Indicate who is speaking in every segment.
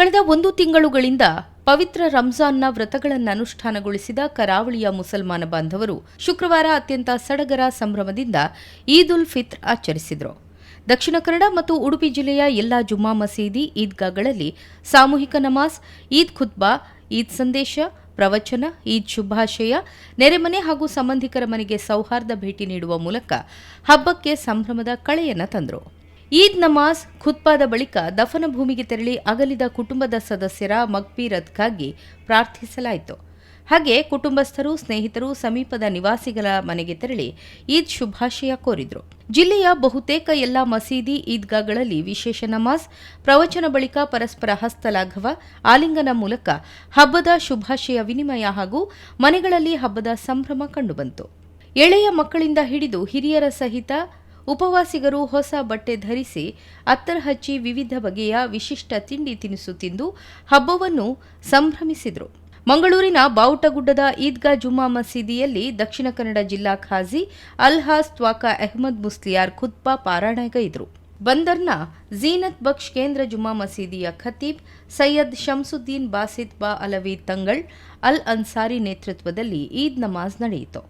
Speaker 1: ಕಳೆದ 1 ತಿಂಗಳುಗಳಿಂದ ಪವಿತ್ರ ರಂಜಾನ್ನ ವ್ರತಗಳನ್ನು ಅನುಷ್ಠಾನಗೊಳಿಸಿದ ಕರಾವಳಿಯ ಮುಸಲ್ಮಾನ ಬಾಂಧವರು ಶುಕ್ರವಾರ ಅತ್ಯಂತ ಸಡಗರ ಸಂಭ್ರಮದಿಂದ ಈದ್ ಉಲ್ ಫಿತ್ರ್ ಆಚರಿಸಿದರು. ದಕ್ಷಿಣ ಕನ್ನಡ ಮತ್ತು ಉಡುಪಿ ಜಿಲ್ಲೆಯ ಎಲ್ಲಾ ಜುಮ್ಮಾ ಮಸೀದಿ, ಈದ್ಗಾಗಳಲ್ಲಿ ಸಾಮೂಹಿಕ ನಮಾಜ್, ಈದ್ ಖುತ್ಬಾ, ಈದ್ ಸಂದೇಶ, ಪ್ರವಚನ, ಈದ್ ಶುಭಾಶಯ, ನೆರೆಮನೆ ಹಾಗೂ ಸಂಬಂಧಿಕರ ಮನೆಗೆ ಸೌಹಾರ್ದ ಭೇಟಿ ನೀಡುವ ಮೂಲಕ ಹಬ್ಬಕ್ಕೆ ಸಂಭ್ರಮದ ಕಳೆಯನ್ನು ತಂದರು. ಈದ್ ನಮಾಜ್, ಖುತ್ಬಾದ ಬಳಿಕ ದಫನ ಭೂಮಿಗೆ ತೆರಳಿ ಅಗಲಿದ ಕುಟುಂಬದ ಸದಸ್ಯರ ಮಗ್ಫಿರತ್ಗಾಗಿ ಪ್ರಾರ್ಥಿಸಲಾಯಿತು. ಹಾಗೆ ಕುಟುಂಬಸ್ಥರು, ಸ್ನೇಹಿತರು, ಸಮೀಪದ ನಿವಾಸಿಗಳ ಮನೆಗೆ ತೆರಳಿ ಈದ್ ಶುಭಾಶಯ ಕೋರಿದರು. ಜಿಲ್ಲೆಯ ಬಹುತೇಕ ಎಲ್ಲಾ ಮಸೀದಿ, ಈದ್ಗಾಗಳಲ್ಲಿ ವಿಶೇಷ ನಮಾಜ್, ಪ್ರವಚನ ಬಳಿಕ ಪರಸ್ಪರ ಹಸ್ತಲಾಘವ, ಆಲಿಂಗನ ಮೂಲಕ ಹಬ್ಬದ ಶುಭಾಶಯ ವಿನಿಮಯ ಹಾಗೂ ಮನೆಗಳಲ್ಲಿ ಹಬ್ಬದ ಸಂಭ್ರಮ ಕಂಡುಬಂತು. ಎಳೆಯ ಮಕ್ಕಳಿಂದ ಹಿಡಿದು ಹಿರಿಯರ ಸಹಿತ ಉಪವಾಸಿಗರು ಹೊಸ ಬಟ್ಟೆ ಧರಿಸಿ, ಅತ್ತರ್ ಹಚ್ಚಿ ವಿವಿಧ ಬಗೆಯ ವಿಶಿಷ್ಟ ತಿಂಡಿ ತಿನಿಸು ತಿಂದು ಹಬ್ಬವನ್ನು ಸಂಭ್ರಮಿಸಿದರು. ಮಂಗಳೂರಿನ ಬಾವುಟಗುಡ್ಡದ ಈದ್ಗಾ ಜುಮ್ಮಾ ಮಸೀದಿಯಲ್ಲಿ ದಕ್ಷಿಣ ಕನ್ನಡ ಜಿಲ್ಲಾ ಖಾಜಿ ಅಲ್ಹಾಜ್ ತ್ವಾಕಾ ಅಹ್ಮದ್ ಮುಸ್ಲಿಯಾರ್ ಖುತ್ಬಾ ಪಾರಾಯಣಗೈದರು. ಬಂದರ್ನ ಝೀನತ್ ಬಕ್ಷ್ ಕೇಂದ್ರ ಜುಮ್ಮಾ ಮಸೀದಿಯ ಖತೀಬ್ ಸೈಯದ್ ಶಂಸುದ್ದೀನ್ ಬಾಸಿತ್ ಬಾ ಅಲವಿ ತಂಗಳ್ ಅಲ್ ಅನ್ಸಾರಿ ನೇತೃತ್ವದಲ್ಲಿ ಈದ್ ನಮಾಜ್ ನಡೆಯಿತು.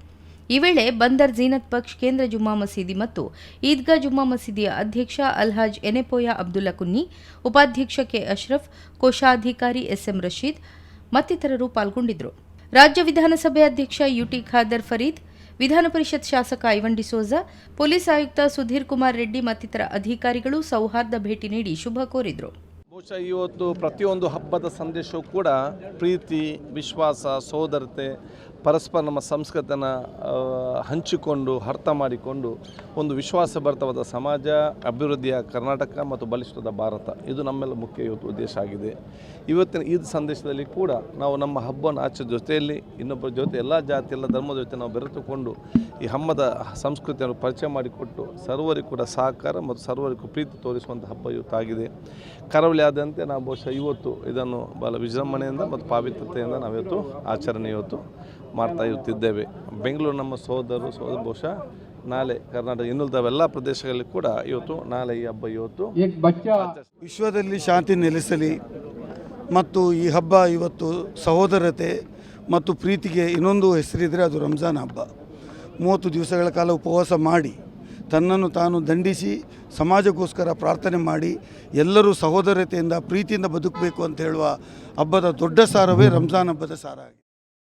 Speaker 1: ಈ ವೇಳೆ ಬಂದರ್ ಝೀನತ್ ಬಕ್ಷ್ ಕೇಂದ್ರ ಜುಮ್ಮಾ ಮಸೀದಿ ಮತ್ತು ಈದ್ಗಾ ಜುಮ್ಮಾ ಮಸೀದಿಯ ಅಧ್ಯಕ್ಷ ಅಲ್ಹಾಜ್ ಎನೆಪೋಯ ಅಬ್ದುಲ್ಲಾ ಕುನ್ನಿ, ಉಪಾಧ್ಯಕ್ಷ ಕೆ ಅಶ್ರಫ್, ಕೋಶಾಧಿಕಾರಿ ಎಸ್ಎಂ ರಶೀದ್ ಮತ್ತಿತರರು ಪಾಲ್ಗೊಂಡಿದ್ದರು. ರಾಜ್ಯ ವಿಧಾನಸಭೆ ಅಧ್ಯಕ್ಷ ಯುಟಿ ಖಾದರ್ ಫರೀದ್, ವಿಧಾನ ಪರಿಷತ್ ಶಾಸಕ ಐವನ್ ಡಿಸೋಜಾ, ಪೊಲೀಸ್ ಆಯುಕ್ತ ಸುಧೀರ್ ಕುಮಾರ್ ರೆಡ್ಡಿ ಮತ್ತಿತರ ಅಧಿಕಾರಿಗಳು ಸೌಹಾರ್ದ ಭೇಟಿ ನೀಡಿ ಶುಭ ಕೋರಿದರು.
Speaker 2: ಬಹುಶಃ ಇವತ್ತು ಪ್ರತಿಯೊಂದು ಹಬ್ಬದ ಸಂದೇಶವೂ ಕೂಡ ಪ್ರೀತಿ, ವಿಶ್ವಾಸ, ಸೋದರತೆ, ಪರಸ್ಪರ ನಮ್ಮ ಸಂಸ್ಕೃತಿಯನ್ನು ಹಂಚಿಕೊಂಡು ಅರ್ಥ ಮಾಡಿಕೊಂಡು ಒಂದು ವಿಶ್ವಾಸಭರಿತವಾದ ಸಮಾಜ, ಅಭಿವೃದ್ಧಿಯ ಕರ್ನಾಟಕ ಮತ್ತು ಬಲಿಷ್ಠದ ಭಾರತ, ಇದು ನಮ್ಮೆಲ್ಲ ಮುಖ್ಯ ಇವತ್ತು ಉದ್ದೇಶ ಆಗಿದೆ. ಇವತ್ತಿನ ಈದ್ ಸಂದೇಶದಲ್ಲಿ ಕೂಡ ನಾವು ನಮ್ಮ ಹಬ್ಬವನ್ನು ಆಚೆ ಜೊತೆಯಲ್ಲಿ ಇನ್ನೊಬ್ಬರ ಜೊತೆ ಎಲ್ಲ ಜಾತಿ, ಎಲ್ಲ ಧರ್ಮದ ಜೊತೆ ನಾವು ಬೆರೆತುಕೊಂಡು ಈ ಹಬ್ಬದ ಸಂಸ್ಕೃತಿಯನ್ನು ಪರಿಚಯ ಮಾಡಿಕೊಟ್ಟು ಸರ್ವರಿಗೂ ಕೂಡ ಸಹಕಾರ ಮತ್ತು ಸರ್ವರಿಗೂ ಪ್ರೀತಿ ತೋರಿಸುವಂಥ ಹಬ್ಬ ಇವತ್ತಾಗಿದೆ. ಕರಾವಳಿಯಾದಂತೆ ನಾವು ಬಹುಶಃ ಇವತ್ತು ಇದನ್ನು ಬಹಳ ವಿಜೃಂಭಣೆಯಿಂದ ಮತ್ತು ಪಾವಿತ್ರತೆಯಿಂದ ನಾವಿವತ್ತು ಆಚರಣೆ ಇವತ್ತು ಮಾಡ್ತಾ ಇರುತ್ತಿದ್ದೇವೆ. ಬೆಂಗಳೂರು ನಮ್ಮ ಸೋದರ ಬಹುಶಃ ನಾಳೆ ಕರ್ನಾಟಕ ಇನ್ನುಳಿದವೆಲ್ಲ ಪ್ರದೇಶಗಳಲ್ಲಿ ಕೂಡ ಇವತ್ತು ನಾಳೆ ಈ ಹಬ್ಬ ಇವತ್ತು
Speaker 3: ವಿಶ್ವದಲ್ಲಿ ಶಾಂತಿ ನೆಲೆಸಲಿ ಮತ್ತು ಈ ಹಬ್ಬ ಇವತ್ತು ಸಹೋದರತೆ ಮತ್ತು ಪ್ರೀತಿಗೆ ಇನ್ನೊಂದು ಹೆಸರಿದ್ದರೆ ಅದು ರಂಜಾನ್ ಹಬ್ಬ. 30 ದಿವಸಗಳ ಕಾಲ ಉಪವಾಸ ಮಾಡಿ ತನ್ನನ್ನು ತಾನು ದಂಡಿಸಿ ಸಮಾಜಕ್ಕೋಸ್ಕರ ಪ್ರಾರ್ಥನೆ ಮಾಡಿ ಎಲ್ಲರೂ ಸಹೋದರತೆಯಿಂದ ಪ್ರೀತಿಯಿಂದ ಬದುಕಬೇಕು ಅಂತ ಹೇಳುವ ಹಬ್ಬದ ದೊಡ್ಡ ಸಾರವೇ ರಂಜಾನ್ ಹಬ್ಬದ ಸಾರ ಆಗಿದೆ.